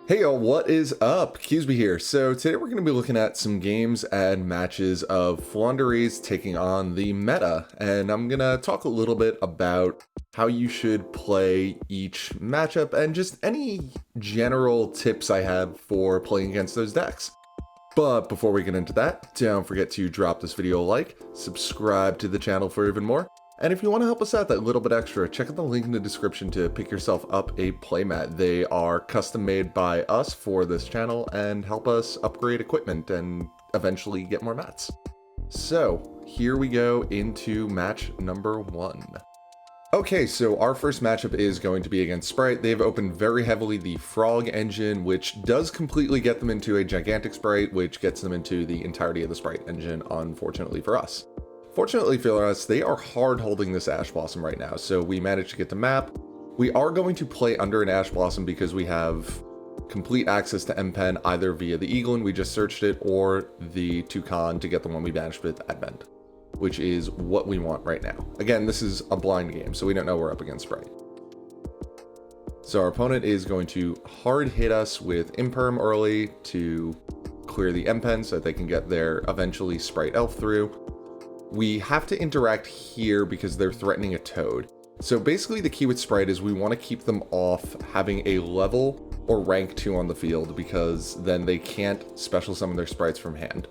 Hey y'all, what is up? Cusby here. So today we're going to be looking at some games and matches of Floowandereeze taking on the meta, and I'm going to talk a little bit about how you should play each matchup and just any general tips I have for playing against those decks. But before we get into that, don't forget to drop this video a like, subscribe to the channel for even more, and if you want to help us out that little bit extra, check out the link in the description to pick yourself up a playmat. They are custom made by us for this channel and help us upgrade equipment and eventually get more mats. So here we go into match number 1. Okay, so our first matchup is going to be against Sprite. They've opened very heavily the Frog engine, which does completely get them into a Gigantic Sprite, which gets them into the entirety of the Sprite engine, unfortunately for us. Fortunately for us, they are hard holding this Ash Blossom right now, so we managed to get the map. We are going to play under an Ash Blossom because we have complete access to M-Pen either via the Eaglin, we just searched it, or the Toucan to get the one we banished with Advent, which is what we want right now. Again, this is a blind game, so we don't know we're up against Sprite. So our opponent is going to hard hit us with Imperm early to clear the M-Pen so that they can get their eventually Sprite Elf through. We have to interact here because they're threatening a Toad. So basically the key with Sprite is we want to keep them off having a level or rank 2 on the field, because then they can't special summon their sprites from hand.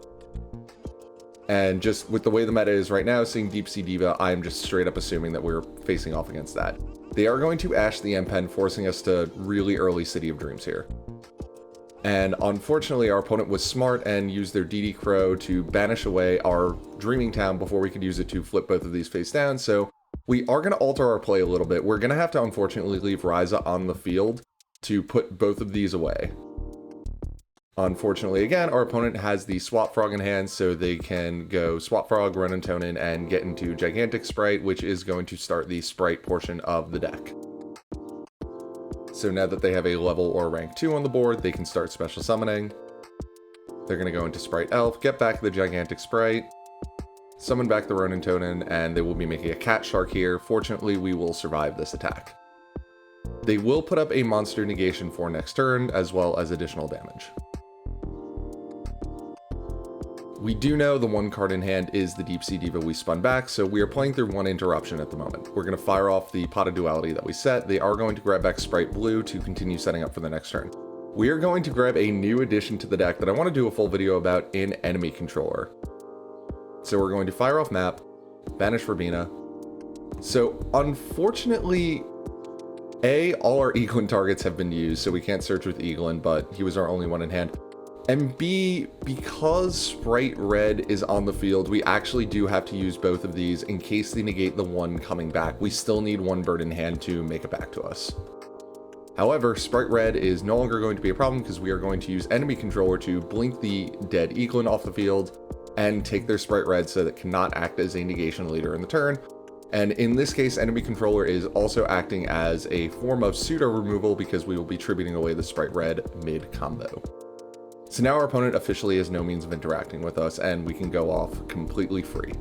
And just with the way the meta is right now, seeing Deep Sea Diva, I'm just straight up assuming that we're facing off against that. They are going to Ash the M-Pen, forcing us to really early City of Dreams here. And unfortunately, our opponent was smart and used their DD Crow to banish away our Dreaming Town before we could use it to flip both of these face down. So we are going to alter our play a little bit. We're going to have to unfortunately leave Ryza on the field to put both of these away. Unfortunately, again, our opponent has the Swap Frog in hand, so they can go Swap Frog, run Antonin, and get into Gigantic Sprite, which is going to start the Sprite portion of the deck. So now that they have a level or rank 2 on the board, they can start special summoning. They're going to go into Sprite Elf, get back the Gigantic Sprite, summon back the Ronin Tonin, and they will be making a Cat Shark here. Fortunately, we will survive this attack. They will put up a monster negation for next turn, as well as additional damage. We do know the one card in hand is the Deep Sea Diva we spun back, so we are playing through one interruption at the moment. We're going to fire off the Pot of Duality that we set. They are going to grab back Sprite Blue to continue setting up for the next turn. We are going to grab a new addition to the deck that I want to do a full video about in Enemy Controller. So we're going to fire off map, banish Verbena. So unfortunately, all our Eaglin targets have been used, so we can't search with Eaglin, but he was our only one in hand. And B, because Sprite Red is on the field, we actually do have to use both of these in case they negate the one coming back. We still need one bird in hand to make it back to us. However, Sprite Red is no longer going to be a problem because we are going to use Enemy Controller to blink the dead Eaglin off the field and take their Sprite Red so that it cannot act as a negation later in the turn. And in this case, Enemy Controller is also acting as a form of pseudo removal because we will be tributing away the Sprite Red mid-combo. So now our opponent officially has no means of interacting with us, and we can go off completely free.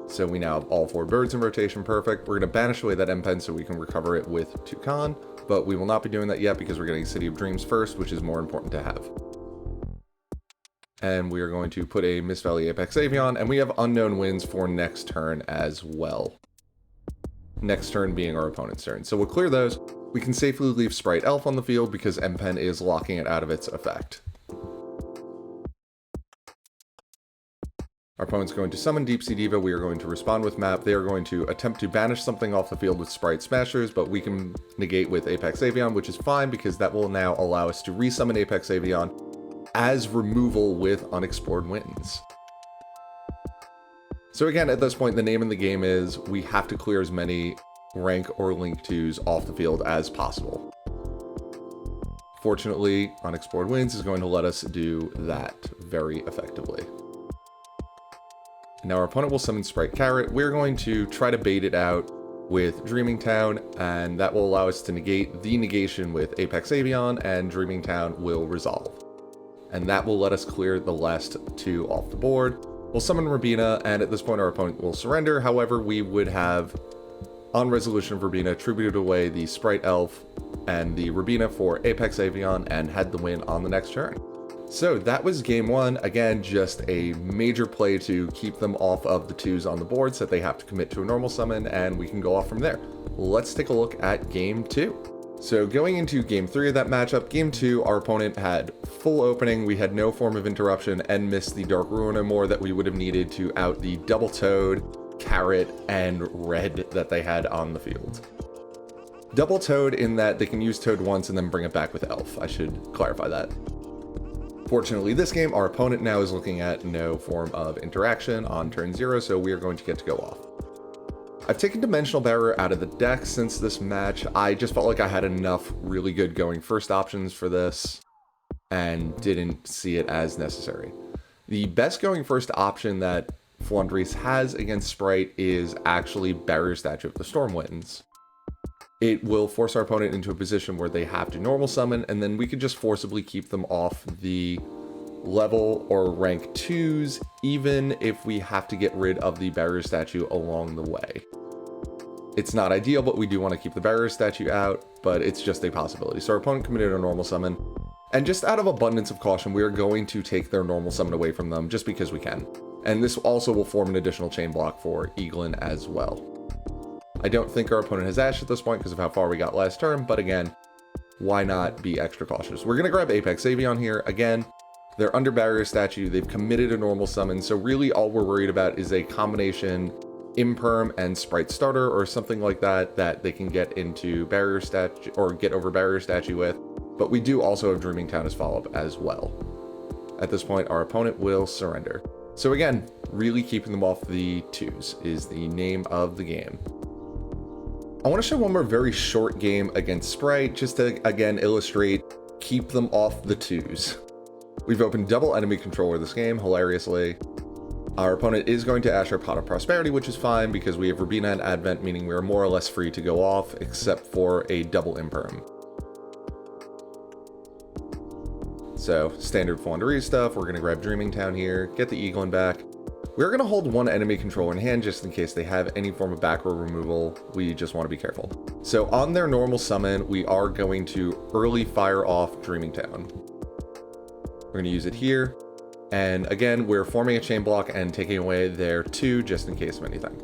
So we now have all 4 birds in rotation, perfect. We're going to banish away that M-Pen so we can recover it with Toucan, but we will not be doing that yet because we're getting City of Dreams first, which is more important to have. And we are going to put a Mist Valley Apex Avian, and we have Unknown Winds for next turn as well. Next turn being our opponent's turn. So we'll clear those. We can safely leave Sprite Elf on the field because M-Pen is locking it out of its effect. Our opponent's going to summon Deep Sea Diva. We are going to respond with map. They are going to attempt to banish something off the field with Sprite Smashers, but we can negate with Apex Avian, which is fine because that will now allow us to resummon Apex Avian as removal with Unexplored Winds. So again, at this point, the name of the game is we have to clear as many rank or link 2s off the field as possible. Fortunately, Unexplored Winds is going to let us do that very effectively. Now our opponent will summon Sprite Carrot. We're going to try to bait it out with Dreaming Town, and that will allow us to negate the negation with Apex Avian, and Dreaming Town will resolve. And that will let us clear the last 2 off the board. We'll summon Verbena, and at this point our opponent will surrender. However, we would have, on resolution of Verbena, tributed away the Sprite Elf, and the Rabina for Apex Avion and had the win on the next turn. So that was game one. Again, just a major play to keep them off of the 2s on the board so that they have to commit to a normal summon, and we can go off from there. Let's take a look at game 2. So going into game 3 of that matchup, game 2, our opponent had full opening, we had no form of interruption, and missed the Dark Ruinamore that we would have needed to out the Double Toad, Carrot, and Red that they had on the field. Double Toad in that they can use Toad once and then bring it back with Elf. I should clarify that. Fortunately, this game, our opponent now is looking at no form of interaction on turn 0, so we are going to get to go off. I've taken Dimensional Barrier out of the deck since this match. I just felt like I had enough really good going first options for this and didn't see it as necessary. The best going first option that Floowandereeze has against Sprite is actually Barrier Statue of the Stormwinds. It will force our opponent into a position where they have to normal summon, and then we can just forcibly keep them off the level or rank 2s, even if we have to get rid of the Barrier Statue along the way. It's not ideal, but we do want to keep the Barrier Statue out, but it's just a possibility. So our opponent committed a normal summon, and just out of abundance of caution, we are going to take their normal summon away from them just because we can. And this also will form an additional chain block for Eaglin as well. I don't think our opponent has Ash at this point because of how far we got last turn, but again, why not be extra cautious? We're going to grab Apex Avion here. Again, they're under Barrier Statue, they've committed a normal summon, so really all we're worried about is a combination Imperm and Sprite Starter or something like that that they can get into Barrier Statue or get over Barrier Statue with, but we do also have Dreaming Town as follow-up as well. At this point, our opponent will surrender. So again, really keeping them off the 2s is the name of the game. I want to show one more very short game against Sprite, just to, again, illustrate, keep them off the 2s. We've opened double enemy controller this game, hilariously. Our opponent is going to Ash our Pot of Prosperity, which is fine because we have Rabina and Advent, meaning we are more or less free to go off, except for a double Imperm. So, standard Floowandereeze stuff, we're going to grab Dreaming Town here, get the Eaglin back. We're going to hold one enemy controller in hand just in case they have any form of back row removal. We just want to be careful. So on their normal summon, we are going to early fire off Dreaming Town. We're going to use it here. And again, we're forming a chain block and taking away their 2 just in case of anything.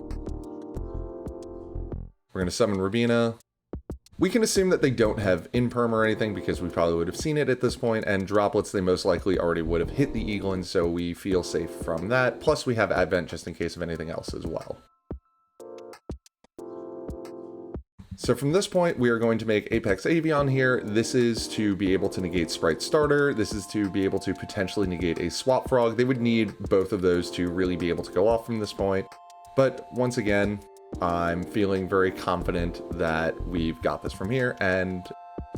We're going to summon Rabina. We can assume that they don't have Imperm or anything because we probably would have seen it at this point, and Droplets they most likely already would have hit the Eaglin, so we feel safe from that. Plus we have Advent just in case of anything else as well. So from this point, we are going to make Apex Avion here. This is to be able to negate Sprite Starter. This is to be able to potentially negate a Swap Frog. They would need both of those to really be able to go off from this point. But once again, I'm feeling very confident that we've got this from here, and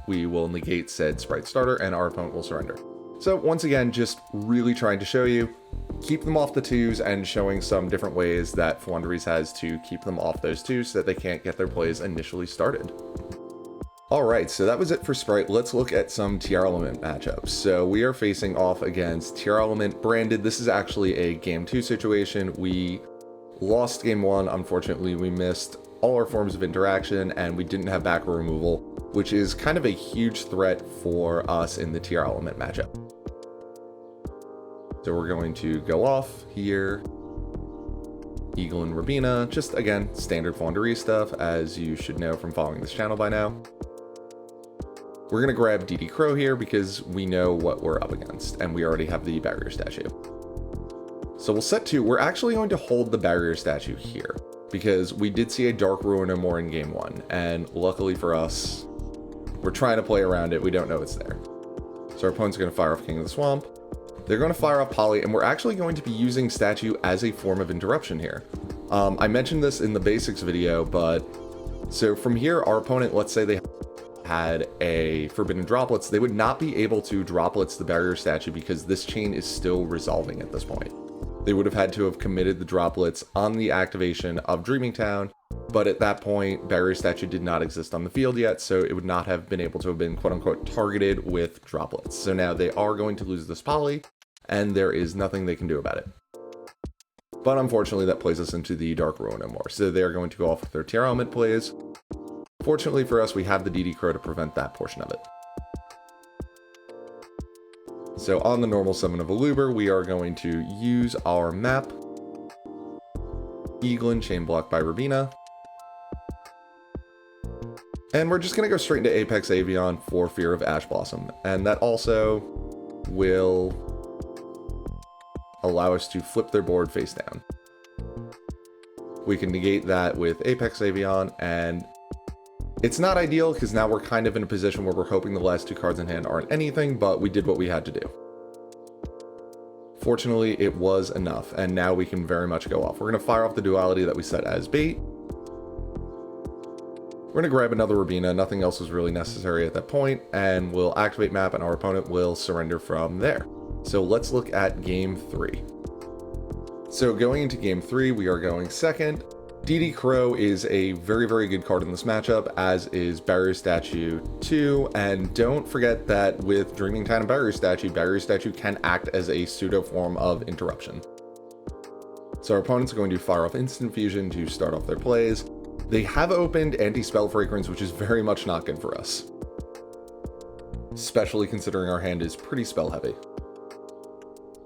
we will negate said Sprite Starter, and our opponent will surrender. So once again, just really trying to show you, keep them off the 2s and showing some different ways that Floowandereeze has to keep them off those 2s so that they can't get their plays initially started. Alright, so that was it for Sprite. Let's look at some Tiara Element matchups. So we are facing off against Tiara Element Branded. This is actually a game 2 situation. We lost game 1, unfortunately. We missed all our forms of interaction and we didn't have back row removal, which is kind of a huge threat for us in the Tiara Element matchup. So we're going to go off here. Eaglin Rabina, just again, standard Floowandereeze stuff, as you should know from following this channel by now. We're gonna grab DD Crow here because we know what we're up against, and we already have the Barrier Statue. So we'll set 2. We're actually going to hold the Barrier Statue here, because we did see a Dark Ruinamore in game 1, and luckily for us, we're trying to play around it, we don't know it's there. So our opponent's gonna fire off King of the Swamp. They're going to fire off Poly, and we're actually going to be using Statue as a form of interruption here. I mentioned this in the basics video, but so from here, our opponent, let's say they had a Forbidden Droplets, they would not be able to Droplets the Barrier Statue because this chain is still resolving at this point. They would have had to have committed the Droplets on the activation of Dreaming Town, but at that point, Barrier Statue did not exist on the field yet, so it would not have been able to have been quote-unquote targeted with Droplets. So now they are going to lose this Poly, and there is nothing they can do about it. But unfortunately, that plays us into the Dark Ruinamore, so they're going to go off with their Tiara Element plays. Fortunately for us, we have the DD Crow to prevent that portion of it. So on the normal summon of Aluber, we are going to use our map, Eaglin, Chain Block by Rabina. And we're just going to go straight into Apex Avian for fear of Ash Blossom. And that also will allow us to flip their board face down. We can negate that with Apex Avian, and it's not ideal because now we're kind of in a position where we're hoping the last 2 cards in hand aren't anything, but we did what we had to do. Fortunately, it was enough, and now we can very much go off. We're going to fire off the duality that we set as bait. We're going to grab another Rabina, nothing else is really necessary at that point, and we'll activate map and our opponent will surrender from there. So let's look at game 3. So going into game 3, we are going second. DD Crow is a very, very good card in this matchup, as is Barrier Statue 2, and don't forget that with Dreaming Titan Barrier Statue can act as a pseudo form of interruption. So our opponent's going to fire off Instant Fusion to start off their plays. They have opened Anti-Spell Fragrance, which is very much not good for us, especially considering our hand is pretty spell heavy.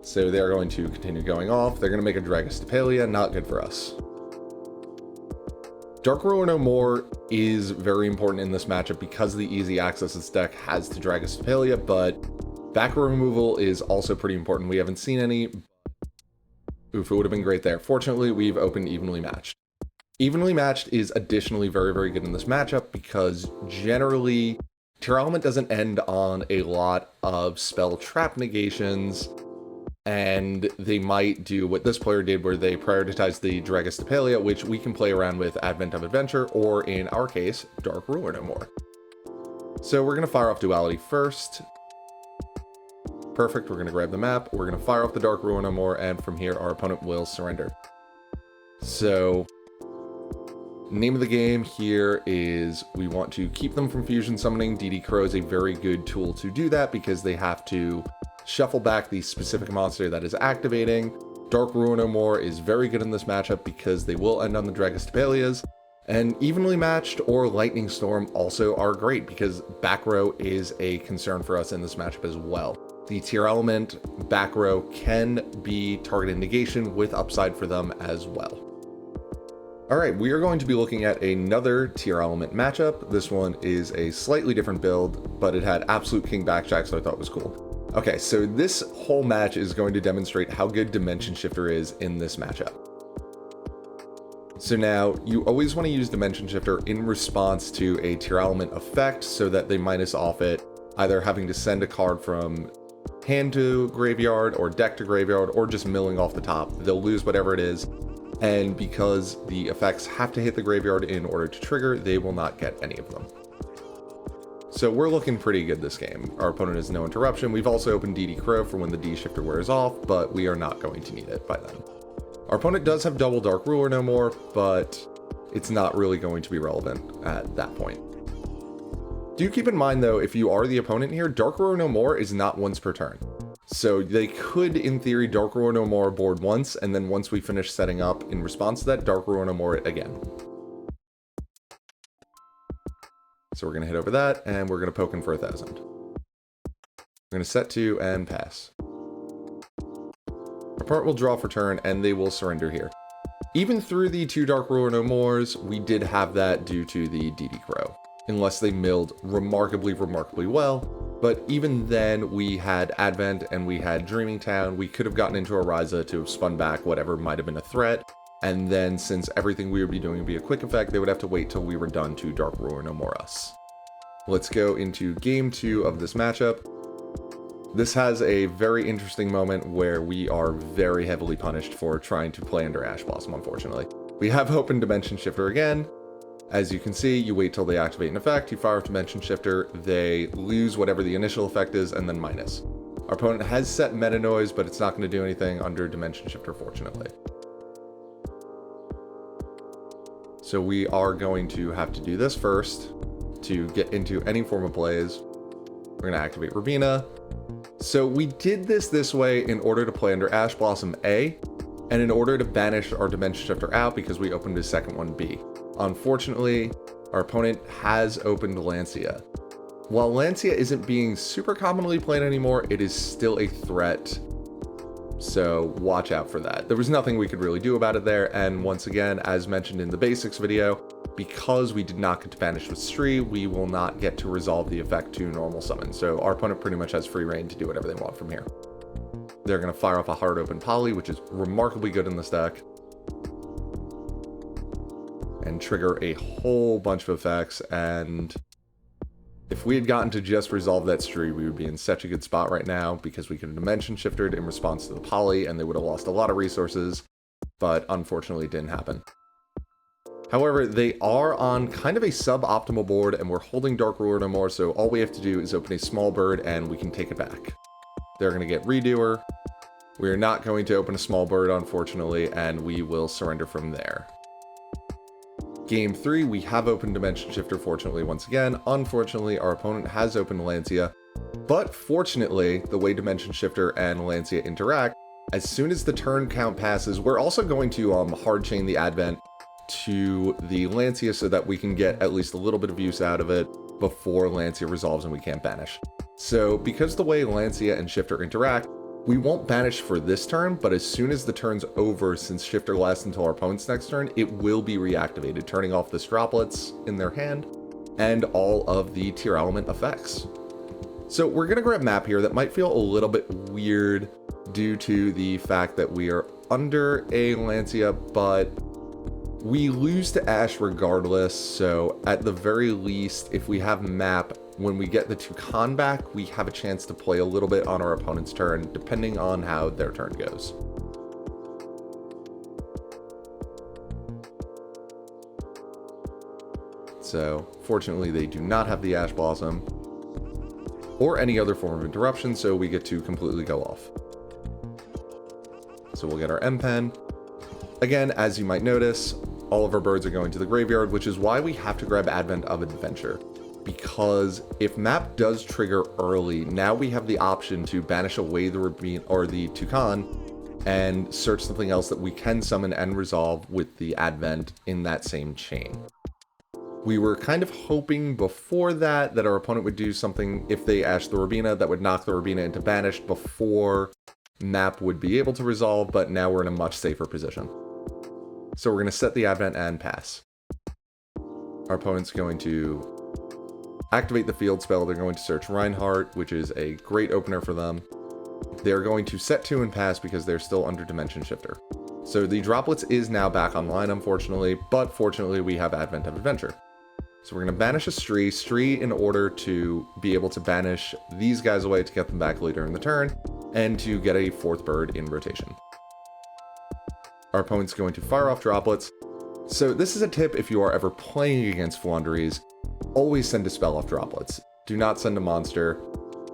So they're going to continue going off. They're going to make a Dragostapelia, not good for us. Dark Ruler No More is very important in this matchup because of the easy access this deck has to Dragostapelia, but back row removal is also pretty important. We haven't seen any. Oof, it would have been great there. Fortunately, we've opened Evenly Matched. Evenly Matched is additionally very, very good in this matchup because generally, Tear Element doesn't end on a lot of spell trap negations, and they might do what this player did where they prioritize the Dragostapelia, which we can play around with Advent of Adventure, or in our case, Dark Ruler No More. So we're going to fire off Duality first. Perfect, we're going to grab the map, we're going to fire off the Dark Ruler No More, and from here our opponent will surrender. So, name of the game here is we want to keep them from fusion summoning. DD Crow is a very good tool to do that because they have to shuffle back the specific monster that is activating. Dark Ruler No More is very good in this matchup because they will end on the Dragostapelias, and Evenly Matched or Lightning Storm also are great because back row is a concern for us in this matchup as well. The Tear Element back row can be targeted negation with upside for them as well. Alright, we are going to be looking at another Tear Element matchup. This one is a slightly different build, but it had Absolute King Backjack, so I thought it was cool. Okay, so this whole match is going to demonstrate how good Dimension Shifter is in this matchup. So now, you always want to use Dimension Shifter in response to a Tear Element effect so that they minus off it, either having to send a card from hand to graveyard or deck to graveyard or just milling off the top. They'll lose whatever it is, and because the effects have to hit the graveyard in order to trigger, they will not get any of them. So we're looking pretty good this game. Our opponent has no interruption. We've also opened DD Crow for when the D Shifter wears off, but we are not going to need it by then. Our opponent does have double Dark Ruler No More, but it's not really going to be relevant at that point. Do keep in mind though, if you are the opponent here, Dark Ruler No More is not once per turn. So they could, in theory, Dark Ruler No More board once, and then once we finish setting up in response to that, Dark Ruler No More it again. So we're going to hit over that, and we're going to poke in for 1,000. We're going to set 2 and pass. Our opponent will draw for turn, and they will surrender here. Even through the 2 Dark Ruler No Mores, we did have that due to the DD Crow, unless they milled remarkably well. But even then, we had Advent and we had Dreaming Town. We could have gotten into Ariza to have spun back whatever might have been a threat. And then, since everything we would be doing would be a quick effect, they would have to wait till we were done to Dark Ruler No More us. Let's go into game 2 of this matchup. This has a very interesting moment where we are very heavily punished for trying to play under Ash Blossom, unfortunately. We have opened Dimension Shifter again. As you can see, you wait till they activate an effect, you fire off Dimension Shifter, they lose whatever the initial effect is, and then minus. Our opponent has set Meta Noise, but it's not going to do anything under Dimension Shifter, fortunately. So we are going to have to do this first to get into any form of plays. We're going to activate Rabina. So we did this way in order to play under Ash Blossom A, and in order to banish our Dimension Shifter out because we opened a second one B. Unfortunately, Our opponent has opened Lancia. While Lancia isn't being super commonly played anymore, it is still a threat, so watch out for that. There was nothing we could really do about it there, and once again, as mentioned in the basics video, because we did not get to banish with Stree, we will not get to resolve the effect to normal summon, so our opponent pretty much has free reign to do whatever they want from here. They're going to fire off a hard open Poly, which is remarkably good in this deck, and trigger a whole bunch of effects, and if we had gotten to just resolve that Stree, we would be in such a good spot right now because we could have Dimension Shifted in response to the Poly and they would have lost a lot of resources, but unfortunately it didn't happen. However, they are on kind of a suboptimal board and we're holding Dark Ruler no more, so all we have to do is open a small bird and we can take it back. They're going to get Redoer. We are not going to open a small bird, unfortunately, and we will surrender from there. Game 3, we have opened Dimension Shifter, fortunately, once again. Unfortunately, our opponent has opened Lancia, but fortunately, the way Dimension Shifter and Lancia interact, as soon as the turn count passes, we're also going to hard chain the Advent to the Lancia so that we can get at least a little bit of use out of it before Lancia resolves and we can't banish. So, because the way Lancia and Shifter interact, we won't banish for this turn, but as soon as the turn's over, since Shifter lasts until our opponent's next turn, it will be reactivated, turning off the droplets in their hand and all of the Tear Element effects. So we're going to grab Map here. That might feel a little bit weird due to the fact that we are under a Lancia, but we lose to Ash regardless, so at the very least, if we have Map, when we get the Toucan back, we have a chance to play a little bit on our opponent's turn, depending on how their turn goes. So, fortunately, they do not have the Ash Blossom, or any other form of interruption, so we get to completely go off. So we'll get our M-Pen. Again, as you might notice, all of our birds are going to the graveyard, which is why we have to grab Advent of Adventure. Because if Map does trigger early, now we have the option to banish away the Rabin or the Toucan and search something else that we can summon and resolve with the Advent in that same chain. We were kind of hoping before that our opponent would do something if they Ash the Rabina that would knock the Rabina into banished before Map would be able to resolve, but now we're in a much safer position. So we're going to set the Advent and pass. Our opponent's going to activate the field spell. They're going to search Reinhardt, which is a great opener for them. They're going to set 2 and pass because they're still under Dimension Shifter. So the Droplets is now back online, unfortunately, but fortunately we have Advent of Adventure. So we're going to banish a Stree in order to be able to banish these guys away to get them back later in the turn, and to get a 4th bird in rotation. Our opponent's going to fire off Droplets. So this is a tip if you are ever playing against Floowandereeze. Always send a spell off Droplets. Do not send a monster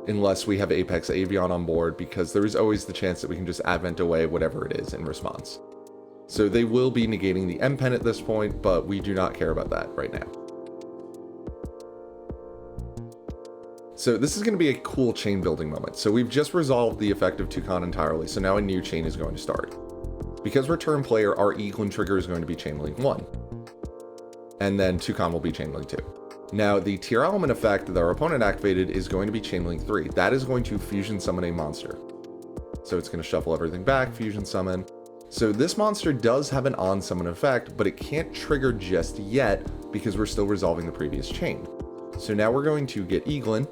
unless we have Apex Avian on board, because there is always the chance that we can just Advent away whatever it is in response. So they will be negating the M-Pen at this point, but we do not care about that right now. So this is going to be a cool chain building moment. So we've just resolved the effect of Toucan entirely, so now a new chain is going to start. Because we're turn player, our Eaglin trigger is going to be Chainlink 1. And then Toucan will be Chainlink 2. Now, the Tear Element effect that our opponent activated is going to be Chainlink 3. That is going to fusion summon a monster. So it's going to shuffle everything back, fusion summon. So this monster does have an on-summon effect, but it can't trigger just yet because we're still resolving the previous chain. So now we're going to get Eaglin,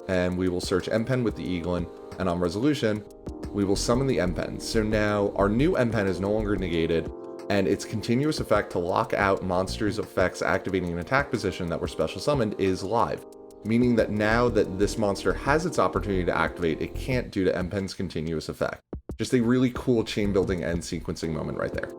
and we will search M-Pen with the Eaglin, and on resolution, we will summon the M-Pen. So now our new M-Pen is no longer negated, and its continuous effect to lock out monsters' effects activating an attack position that were special summoned is live, meaning that now that this monster has its opportunity to activate, it can't due to M-Pen's continuous effect. Just a really cool chain building and sequencing moment right there.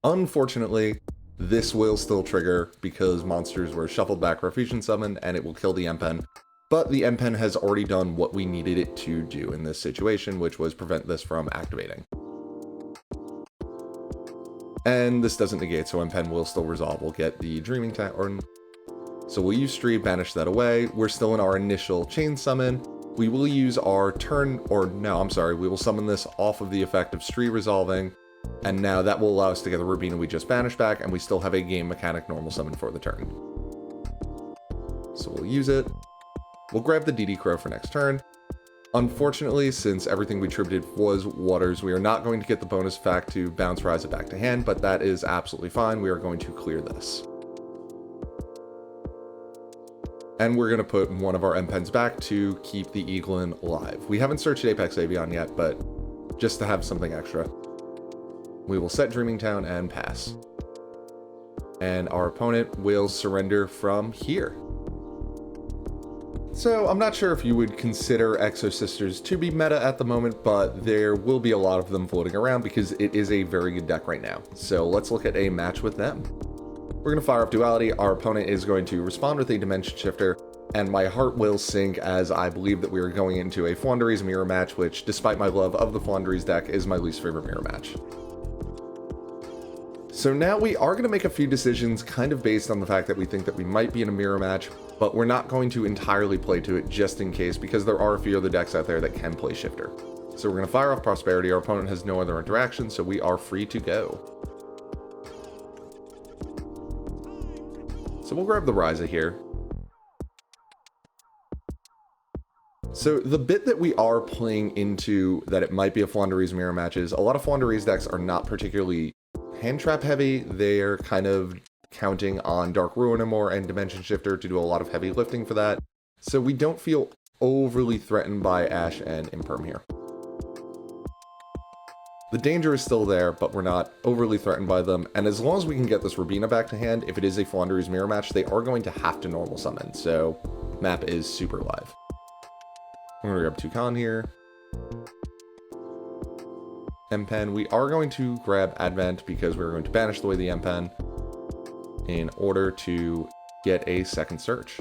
Unfortunately, this will still trigger because monsters were shuffled back for fusion summon, and it will kill the M-Pen. But the M-Pen has already done what we needed it to do in this situation, which was prevent this from activating. And this doesn't negate, so M-Pen will still resolve. We'll get the Dreaming Tavern. So we'll use Stree, banish that away. We're still in our initial chain summon. We will use our we will summon this off of the effect of Stree resolving, And now that will allow us to get the Rubina we just banished back, and we still have a game mechanic normal summon for the turn. So we'll use it. We'll grab the DD Crow for next turn. Unfortunately, since everything we tributed was waters, we are not going to get the bonus effect to bounce Ryza back to hand, but that is absolutely fine. We are going to clear this. And we're going to put one of our M-Pens back to keep the Eaglin alive. We haven't searched Apex Avian yet, but just to have something extra. We will set Dreaming Town and pass. And our opponent will surrender from here. So I'm not sure if you would consider Exo Sisters to be meta at the moment, but there will be a lot of them floating around because it is a very good deck right now. So let's look at a match with them. We're going to fire up Duality. Our opponent is going to respond with a Dimension Shifter, and my heart will sink as I believe that we are going into a Flandres mirror match, which, despite my love of the Flandres deck, is my least favorite mirror match. So now we are going to make a few decisions kind of based on the fact that we think that we might be in a mirror match, but we're not going to entirely play to it just in case, because there are a few other decks out there that can play Shifter. So we're going to fire off Prosperity. Our opponent has no other interaction, so we are free to go. So we'll grab the Ryza here. So the bit that we are playing into that it might be a Flandres mirror match is a lot of Flandres decks are not particularly hand trap heavy. They're kind of counting on Dark Ruinamore and Dimension Shifter to do a lot of heavy lifting for that. So we don't feel overly threatened by Ash and Imperm here. The danger is still there, but we're not overly threatened by them, and as long as we can get this Rubina back to hand, if it is a Flandres mirror match, they are going to have to normal summon, so map is super live. I'm going to grab Toucan here. M-Pen, we are going to grab Advent because we're going to banish away the M-Pen in order to get a second search.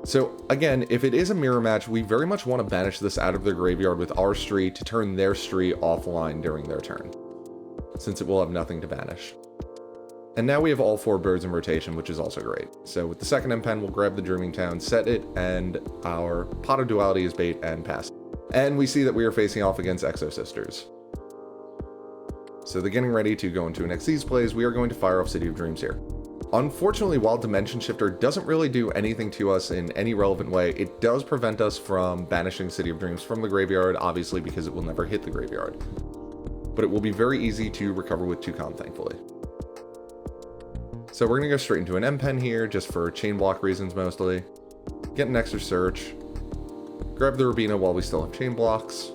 So again, if it is a mirror match, we very much want to banish this out of their graveyard with our Stree to turn their Stree offline during their turn, since it will have nothing to banish. And now we have all 4 birds in rotation, which is also great. So with the second M-Pen, we'll grab the Dreaming Town, set it, and our Pot of Duality is bait and pass. And we see that we are facing off against Exo Sisters. So they're getting ready to go into an Xyz plays. We are going to fire off City of Dreams here. Unfortunately, while Dimension Shifter doesn't really do anything to us in any relevant way, it does prevent us from banishing City of Dreams from the graveyard, obviously because it will never hit the graveyard. But it will be very easy to recover with Toucan, thankfully. So we're going to go straight into an M-Pen here, just for chain block reasons mostly. Get an extra search. Grab the Rubina while we still have chain blocks.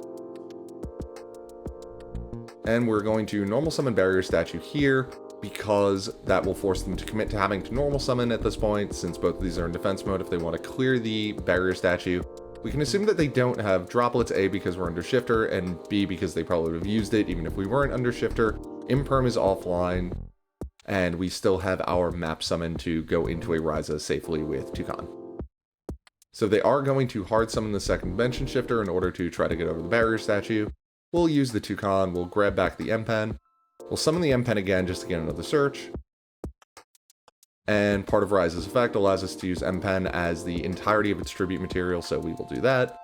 And we're going to normal summon Barrier Statue here, because that will force them to commit to having to normal summon at this point, since both of these are in defense mode if they want to clear the Barrier Statue. We can assume that they don't have droplets, A, because we're under Shifter, and B, because they probably would have used it even if we weren't under Shifter. Imperm is offline, and we still have our map summon to go into a Ryza safely with Toucan. So they are going to hard summon the second Dimension Shifter in order to try to get over the Barrier Statue. We'll use the Toucan, we'll grab back the M-Pen. We'll summon the M-Pen again just to get another search. And part of Ryza's effect allows us to use M-Pen as the entirety of its tribute material, so we will do that.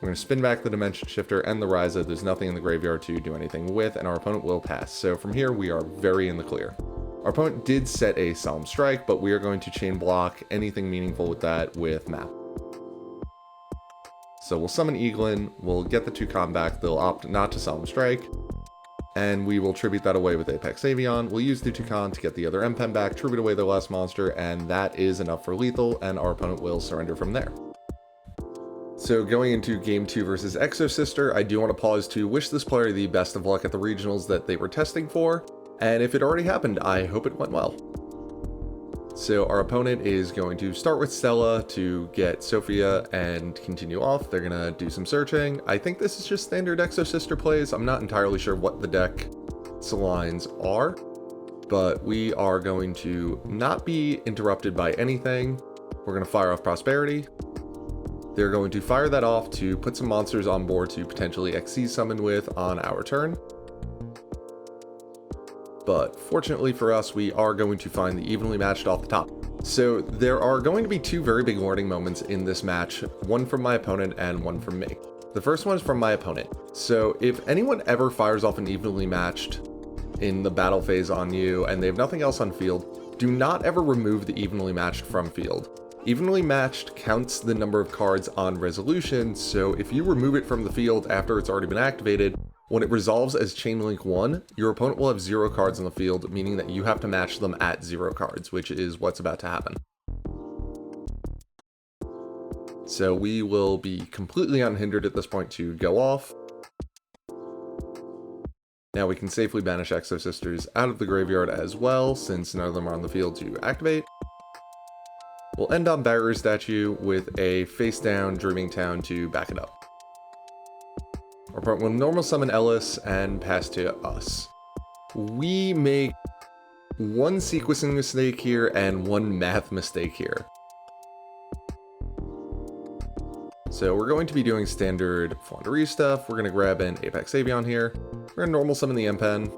We're going to spin back the Dimension Shifter and the Ryza. There's nothing in the graveyard to do anything with, and our opponent will pass. So from here, we are very in the clear. Our opponent did set a Solemn Strike, but we are going to chain block anything meaningful with that with map. So we'll summon Eaglin, we'll get the Toucan back, they'll opt not to Solemn Strike, and we will tribute that away with Apex Avian. We'll use the Toucan to get the other M-Pen back, tribute away the last monster, and that is enough for lethal, and our opponent will surrender from there. So going into Game 2 versus Exo Sister, I do want to pause to wish this player the best of luck at the regionals that they were testing for, and if it already happened, I hope it went well. So our opponent is going to start with Stella to get Sophia and continue off. They're going to do some searching. I think this is just standard Exo Sister plays. I'm not entirely sure what the deck's lines are, but we are going to not be interrupted by anything. We're going to fire off Prosperity. They're going to fire that off to put some monsters on board to potentially Xyz summon with on our turn. But fortunately for us, we are going to find the evenly matched off the top. So there are going to be 2 very big learning moments in this match, one from my opponent and one from me. The first one is from my opponent. So if anyone ever fires off an evenly matched in the battle phase on you and they have nothing else on field, do not ever remove the evenly matched from field. Evenly matched counts the number of cards on resolution, so if you remove it from the field after it's already been activated, when it resolves as Chain Link 1, your opponent will have 0 cards on the field, meaning that you have to match them at 0 cards, which is what's about to happen. So we will be completely unhindered at this point to go off. Now we can safely banish Exo Sisters out of the graveyard as well, since none of them are on the field to activate. We'll end on Barrier Statue with a face down Dreaming Town to back it up. Our opponent will normal summon Ellis and pass to us. We make one sequencing mistake here and one math mistake here. So we're going to be doing standard Floowandereeze stuff. We're going to grab an Apex Avian here. We're going to normal summon the M-Pen.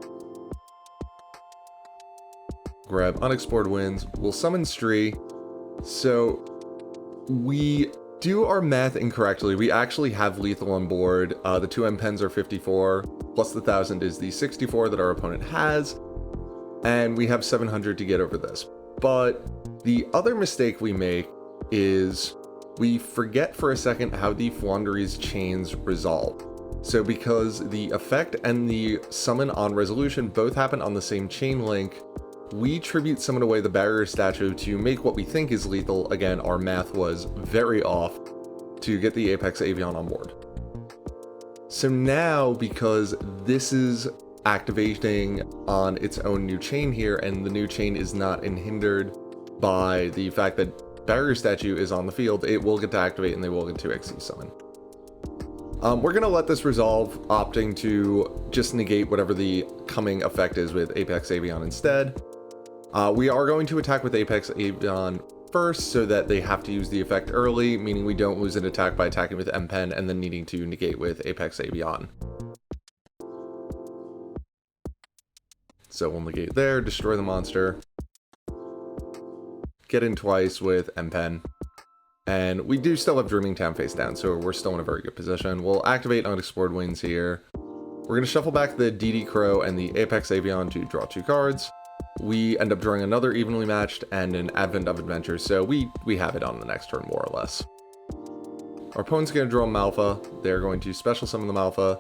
Grab Unexplored Winds. We'll summon Stree. So we do our math incorrectly. We actually have lethal on board. The 2 M-Pens are 54, plus the 1000 is the 64 that our opponent has. And we have 700 to get over this. But the other mistake we make is we forget for a second how the Floowandereeze chains resolve. So because the effect and the summon on resolution both happen on the same chain link, we tribute summon away the Barrier Statue to make what we think is lethal. Again, our math was very off to get the Apex Avian on board. So now, because this is activating on its own new chain here, and the new chain is not hindered by the fact that Barrier Statue is on the field, it will get to activate and they will get to XC summon. We're going to let this resolve, opting to just negate whatever the coming effect is with Apex Avian instead. We are going to attack with Apex Avian first so that they have to use the effect early, meaning we don't lose an attack by attacking with M-Pen and then needing to negate with Apex Avian. So we'll negate there, destroy the monster. Get in twice with M-Pen. And we do still have Dreaming Town face down, so we're still in a very good position. We'll activate Unexplored Winds here. We're going to shuffle back the DD Crow and the Apex Avian to draw 2 cards. We end up drawing another evenly matched and an Advent of Adventure, so we have it on the next turn, more or less. Our opponent's going to draw Malfa. They're going to special summon the Malfa.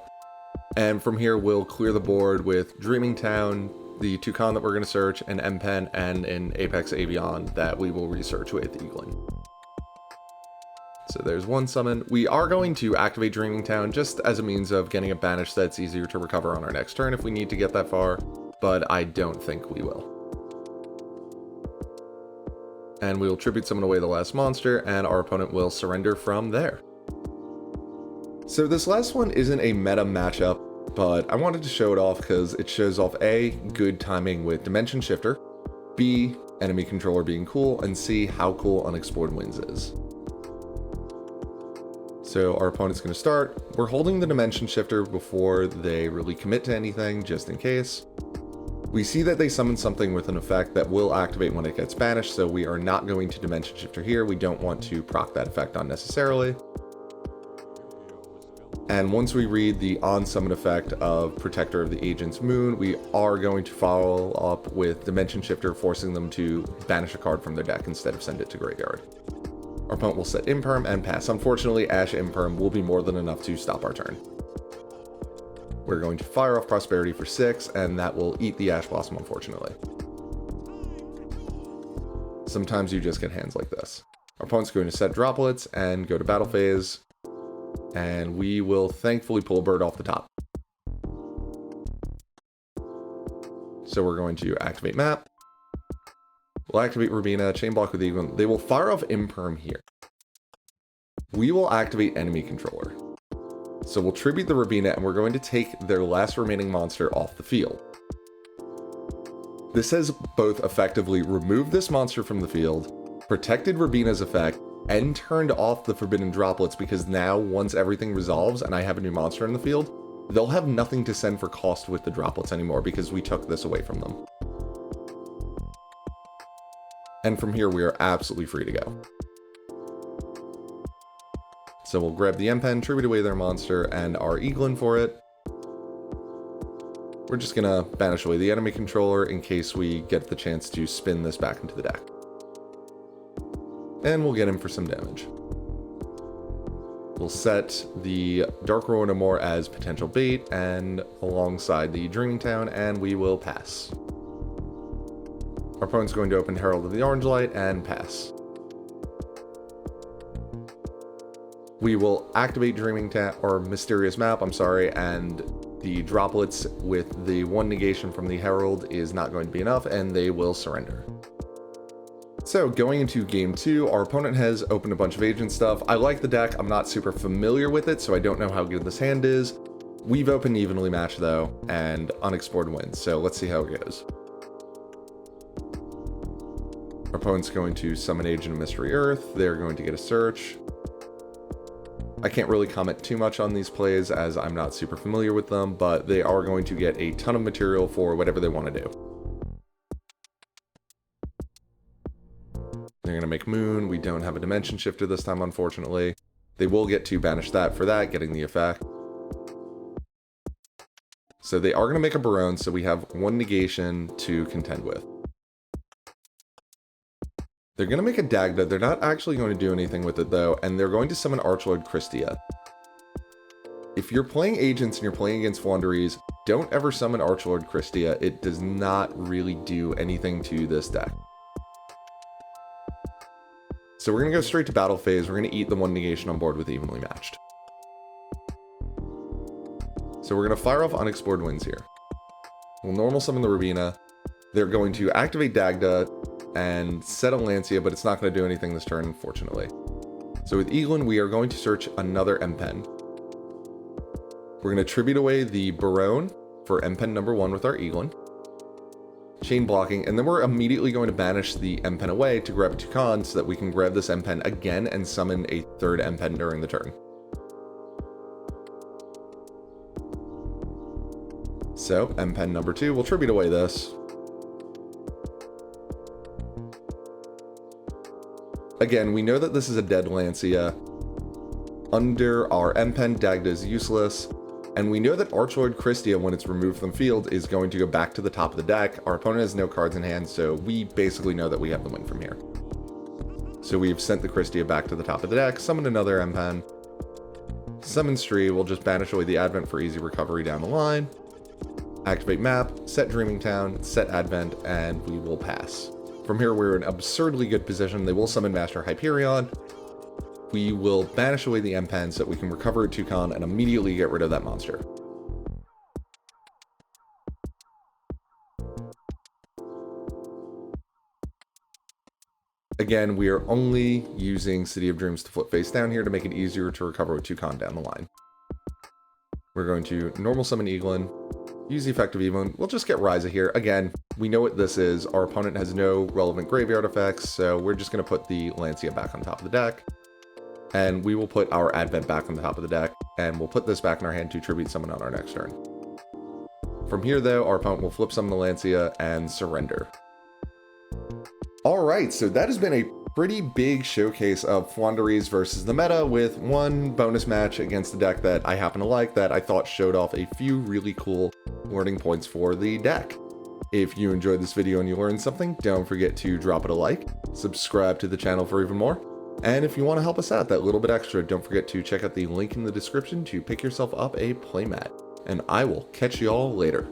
And from here, we'll clear the board with Dreaming Town, the Toucan that we're going to search, an M-Pen, and an Apex Avian that we will research with Eaglin. So there's one summon. We are going to activate Dreaming Town just as a means of getting a banish that's easier to recover on our next turn if we need to get that far, but I don't think we will. And we will tribute summon away the last monster, and our opponent will surrender from there. So this last one isn't a meta matchup, but I wanted to show it off because it shows off A, good timing with Dimension Shifter, B, enemy controller being cool, and C, how cool Unexplored Winds is. So our opponent's going to start. We're holding the Dimension Shifter before they really commit to anything, just in case. We see that they summon something with an effect that will activate when it gets banished, so we are not going to Dimension Shifter here. We don't want to proc that effect unnecessarily. And once we read the on-summon effect of Protector of the Agent's Moon, we are going to follow up with Dimension Shifter, forcing them to banish a card from their deck instead of send it to graveyard. Our opponent will set Imperm and pass. Unfortunately, Ash Imperm will be more than enough to stop our turn. We're going to fire off Prosperity for 6, and that will eat the Ash Blossom, unfortunately. Sometimes you just get hands like this. Our opponent's going to set Droplets and go to battle phase, and we will thankfully pull a bird off the top. So we're going to activate Map. We'll activate Rubina, Chain Block with Eaglin. They will fire off Imperm here. We will activate Enemy Controller. So we'll tribute the Rubina, and we're going to take their last remaining monster off the field. This has both effectively removed this monster from the field, protected Rubina's effect, and turned off the Forbidden Droplets, because now, once everything resolves and I have a new monster in the field, they'll have nothing to send for cost with the Droplets anymore because we took this away from them. And from here, we are absolutely free to go. So we'll grab the M-Pen, tribute away their monster, and our Eaglin for it. We're just gonna banish away the enemy controller in case we get the chance to spin this back into the deck. And we'll get him for some damage. We'll set the Dark Roar no more as potential bait and alongside the Dreaming Town, and we will pass. Our opponent's going to open Herald of the Orange Light and pass. We will activate Dreaming Town, or Mysterious Map, I'm sorry, and the droplets with the 1 negation from the Herald is not going to be enough, and they will surrender. So going into game 2, our opponent has opened a bunch of agent stuff. I like the deck, I'm not super familiar with it, so I don't know how good this hand is. We've opened Evenly Matched though, and Unexplored wins, so let's see how it goes. Our opponent's going to summon Agent of Mystery Earth, they're going to get a search. I can't really comment too much on these plays as I'm not super familiar with them, but they are going to get a ton of material for whatever they want to do. They're going to make Moon. We don't have a Dimension Shifter this time, unfortunately. They will get to banish that for that, getting the effect. So they are going to make a Barone, so we have 1 negation to contend with. They're going to make a Dagda. They're not actually going to do anything with it, though, and they're going to summon Archlord Christia. If you're playing agents and you're playing against Floowandereeze, don't ever summon Archlord Christia. It does not really do anything to this deck. So we're going to go straight to battle phase. We're going to eat the 1 negation on board with Evenly Matched. So we're going to fire off Unexplored Winds here. We'll normal summon the Rubina. They're going to activate Dagda and set a Lancia, but it's not going to do anything this turn, unfortunately. So with Eaglin, we are going to search another M-Pen. We're going to tribute away the Barone for M-Pen number 1 with our Eaglin. Chain blocking, and then we're immediately going to banish the M-Pen away to grab a Toucan so that we can grab this M-Pen again and summon a 3rd M-Pen during the turn. So, M-Pen number 2, we'll tribute away this. Again, we know that this is a dead Lancia. Under our M-Pen, Dagda is useless. And we know that Archlord Christia, when it's removed from the field, is going to go back to the top of the deck. Our opponent has no cards in hand, so we basically know that we have the win from here. So we've sent the Christia back to the top of the deck, summoned another M-Pen. Summon Stree, we'll just banish away the Advent for easy recovery down the line. Activate Map, set Dreaming Town, set Advent, and we will pass. From here, we're in absurdly good position. They will summon Master Hyperion. We will banish away the M-Pen so that we can recover a Toucan and immediately get rid of that monster. Again, we are only using City of Dreams to flip face down here to make it easier to recover a Toucan down the line. We're going to normal summon Eaglin, use the effect of Eaglin. We'll just get Ryza here. Again, we know what this is. Our opponent has no relevant graveyard effects, so we're just going to put the Lancia back on top of the deck. And we will put our Advent back on the top of the deck, and we'll put this back in our hand to tribute summon on our next turn. From here, though, our opponent will flip summon the Lancia and surrender. Alright, so that has been a pretty big showcase of Floowandereeze versus the meta, with 1 bonus match against the deck that I happen to like that I thought showed off a few really cool learning points for the deck. If you enjoyed this video and you learned something, don't forget to drop it a like, subscribe to the channel for even more, and if you want to help us out that little bit extra, don't forget to check out the link in the description to pick yourself up a playmat. And I will catch you all later.